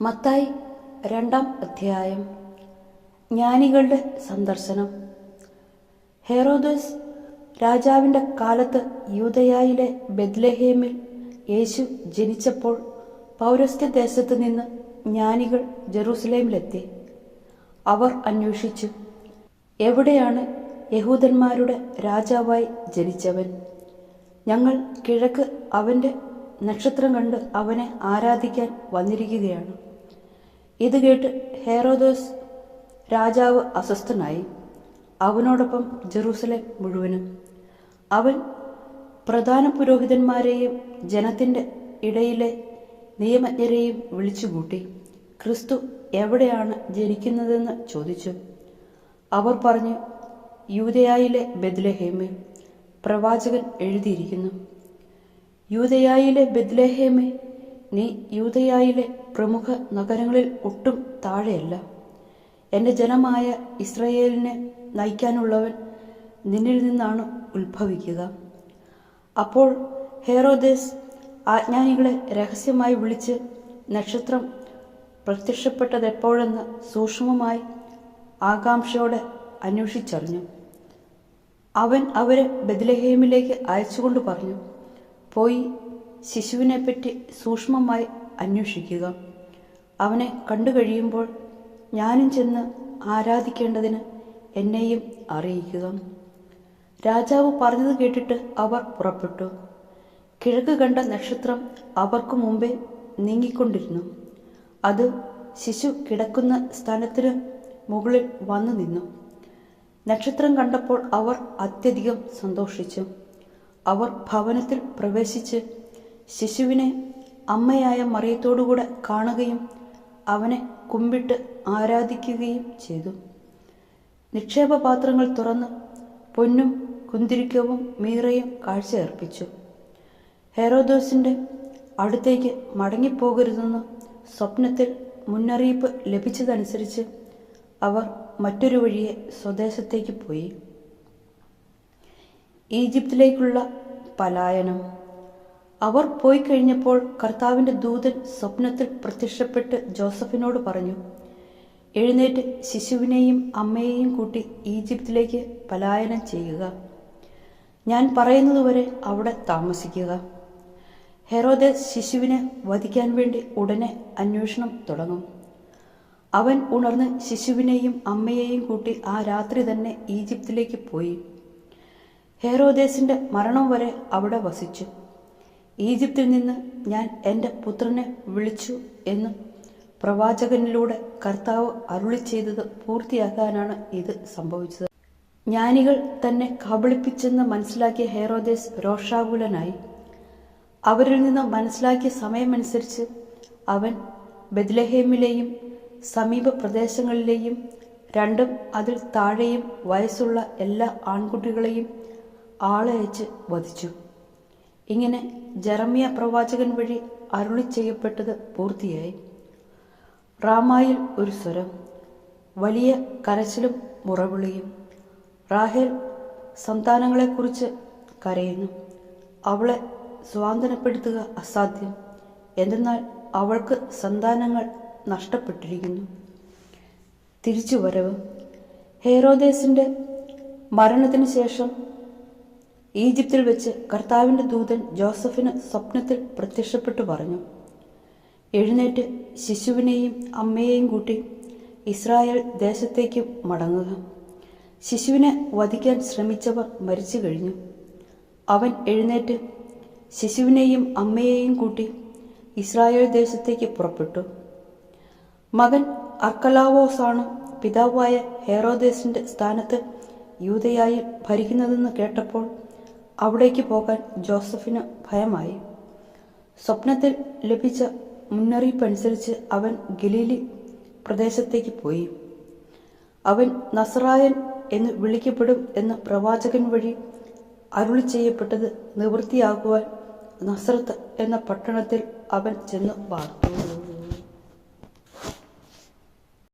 മത്തായി 2-ാം അധ്യായം. ജ്ഞാനികളുടെ സന്ദർശനം. ഹെറോദോസ് രാജാവിൻ്റെ കാലത്ത് യൂദയായിലെ ബെത്ലഹേമിൽ യേശു ജനിച്ചപ്പോൾ പൗരസ്ത്യദേശത്ത് നിന്ന് ജ്ഞാനികൾ ജെറൂസലേമിലെത്തി. അവർ അന്വേഷിച്ചു, എവിടെയാണ് യഹൂദന്മാരുടെ രാജാവായി ജനിച്ചവൻ? ഞങ്ങൾ കിഴക്ക് അവൻ്റെ നക്ഷത്രം കണ്ട് അവനെ ആരാധിക്കാൻ വന്നിരിക്കുകയാണ്. ഇത് കേട്ട് ഹെറോദോസ് രാജാവ് അസ്വസ്ഥനായി, അവനോടൊപ്പം ജെറൂസലേം മുഴുവനും. അവൻ പ്രധാന പുരോഹിതന്മാരെയും ജനത്തിൻ്റെ ഇടയിലെ നിയമജ്ഞരെയും വിളിച്ചുകൂട്ടി ക്രിസ്തു എവിടെയാണ് ജനിക്കുന്നതെന്ന് ചോദിച്ചു. അവർ പറഞ്ഞു, യൂദയായിലെ ബെത്ലഹേമിൽ. പ്രവാചകൻ എഴുതിയിരിക്കുന്നു, യൂദയായിലെ ബെത്ലഹേമേ, നീ യൂദയായിലെ പ്രമുഖ നഗരങ്ങളിൽ ഒട്ടും താഴെയല്ല. എൻ്റെ ജനമായ ഇസ്രായേലിനെ നയിക്കാനുള്ളവൻ നിന്നിൽ നിന്നാണ് ഉത്ഭവിക്കുക. അപ്പോൾ ഹെറോദേസ് ആജ്ഞാനികളെ രഹസ്യമായി വിളിച്ച് നക്ഷത്രം പ്രത്യക്ഷപ്പെട്ടതെപ്പോഴെന്ന് സൂക്ഷ്മമായി ആകാംക്ഷയോടെ അന്വേഷിച്ചറിഞ്ഞു. അവൻ അവരെ ബെത്ലഹേമിലേക്ക് അയച്ചുകൊണ്ട് പറഞ്ഞു, പോയി ശിശുവിനെപ്പറ്റി സൂക്ഷ്മമായി അന്വേഷിക്കുക. അവനെ കണ്ടു കഴിയുമ്പോൾ ഞാനും ചെന്ന് ആരാധിക്കേണ്ടതിന് എന്നെയും അറിയിക്കുക. രാജാവ് പറഞ്ഞത് കേട്ടിട്ട് അവർ പുറപ്പെട്ടു. കിഴക്ക് കണ്ട നക്ഷത്രം അവർക്ക് മുമ്പേ നീങ്ങിക്കൊണ്ടിരുന്നു. അത് ശിശു കിടക്കുന്ന സ്ഥാനത്തിന് മുകളിൽ വന്നു നിന്നു. നക്ഷത്രം കണ്ടപ്പോൾ അവർ അത്യധികം സന്തോഷിച്ചു. അവർ ഭവനത്തിൽ പ്രവേശിച്ച് ശിശുവിനെ അമ്മയായ മറിയത്തോടുകൂടെ കാണുകയും അവനെ കുമ്പിട്ട് ആരാധിക്കുകയും ചെയ്തു. നിക്ഷേപപാത്രങ്ങൾ തുറന്ന് പൊന്നും കുന്തിരിക്കവും മീറയും കാഴ്ചയർപ്പിച്ചു. ഹെറോദോസിൻ്റെ അടുത്തേക്ക് മടങ്ങിപ്പോകരുതെന്ന് സ്വപ്നത്തിൽ മുന്നറിയിപ്പ് ലഭിച്ചതനുസരിച്ച് അവർ മറ്റൊരു വഴിയെ സ്വദേശത്തേക്ക് പോയി. ഈജിപ്തിലേക്കുള്ള പലായനം. അവർ പോയി കഴിഞ്ഞപ്പോൾ കർത്താവിൻ്റെ ദൂതൻ സ്വപ്നത്തിൽ പ്രത്യക്ഷപ്പെട്ട് ജോസഫിനോട് പറഞ്ഞു, എഴുന്നേറ്റ് ശിശുവിനെയും അമ്മയെയും കൂട്ടി ഈജിപ്തിലേക്ക് പലായനം ചെയ്യുക. ഞാൻ പറയുന്നതുവരെ അവിടെ താമസിക്കുക. ഹെറോദേസ് ശിശുവിനെ വധിക്കാൻ വേണ്ടി ഉടനെ അന്വേഷണം തുടങ്ങും. അവൻ ഉണർന്ന് ശിശുവിനെയും അമ്മയെയും കൂട്ടി ആ രാത്രി തന്നെ ഈജിപ്തിലേക്ക് പോയി. ഹെറോദേസിൻ്റെ മരണം വരെ അവിടെ വസിച്ചു. ഈജിപ്തിൽ നിന്ന് ഞാൻ എൻ്റെ പുത്രനെ വിളിച്ചു എന്ന് പ്രവാചകനിലൂടെ കർത്താവ് അരുളി ചെയ്തത് പൂർത്തിയാക്കാനാണ് ഇത് സംഭവിച്ചത്. ജ്ഞാനികൾ തന്നെ കബളിപ്പിച്ചെന്ന് മനസ്സിലാക്കിയ ഹെറോദേസ് രോഷാകുലനായി. അവരിൽ നിന്ന് മനസ്സിലാക്കിയ സമയമനുസരിച്ച് അവൻ ബെത്ലഹേമിലെയും സമീപ പ്രദേശങ്ങളിലെയും 2 അതിൽ താഴെയും വയസ്സുള്ള എല്ലാ ആൺകുട്ടികളെയും ആളയച്ച് വധിച്ചു. ഇങ്ങനെ ജെറമ്യ പ്രവാചകൻ വഴി അരുളി ചെയ്യപ്പെട്ടത് പൂർത്തിയായി. റാമായിൽ ഒരു സ്വരം, വലിയ കരച്ചിലും മുറവിളിയും. റാഹേൽ സന്താനങ്ങളെക്കുറിച്ച് കരയുന്നു. അവളെ സ്വാന്തനപ്പെടുത്തുക അസാധ്യം, എന്തെന്നാൽ അവൾക്ക് സന്താനങ്ങൾ നഷ്ടപ്പെട്ടിരിക്കുന്നു. തിരിച്ചുവരവ്. ഹെറോദേസിൻ്റെ മരണത്തിന് ശേഷം ഈജിപ്തിൽ വെച്ച് കർത്താവിൻ്റെ ദൂതൻ ജോസഫിന് സ്വപ്നത്തിൽ പ്രത്യക്ഷപ്പെട്ടു പറഞ്ഞു, എഴുന്നേറ്റ് ശിശുവിനെയും അമ്മയെയും കൂട്ടി ഇസ്രായേൽ ദേശത്തേക്ക് മടങ്ങുക. ശിശുവിനെ വധിക്കാൻ ശ്രമിച്ചവർ മരിച്ചു കഴിഞ്ഞു. അവൻ എഴുന്നേറ്റ് ശിശുവിനെയും അമ്മയെയും കൂട്ടി ഇസ്രായേൽ ദേശത്തേക്ക് പുറപ്പെട്ടു. മകൻ അർക്കലാവോസാണ് പിതാവായ ഹെറോദേസിൻ്റെ സ്ഥാനത്ത് യൂദയായി ഭരിക്കുന്നതെന്ന് കേട്ടപ്പോൾ അവിടേക്ക് പോകാൻ ജോസഫിന് ഭയമായി. സ്വപ്നത്തിൽ ലഭിച്ച മുന്നറിയിപ്പനുസരിച്ച് അവൻ ഗലീലി പ്രദേശത്തേക്ക് പോയി. അവൻ നസറായൻ എന്ന് വിളിക്കപ്പെടും എന്ന് പ്രവാചകൻ വഴി അരുളി ചെയ്യപ്പെട്ടത് നിവൃത്തിയാകുവാൻ നസ്രത്ത് എന്ന പട്ടണത്തിൽ അവൻ ചെന്ന് പാർത്തു.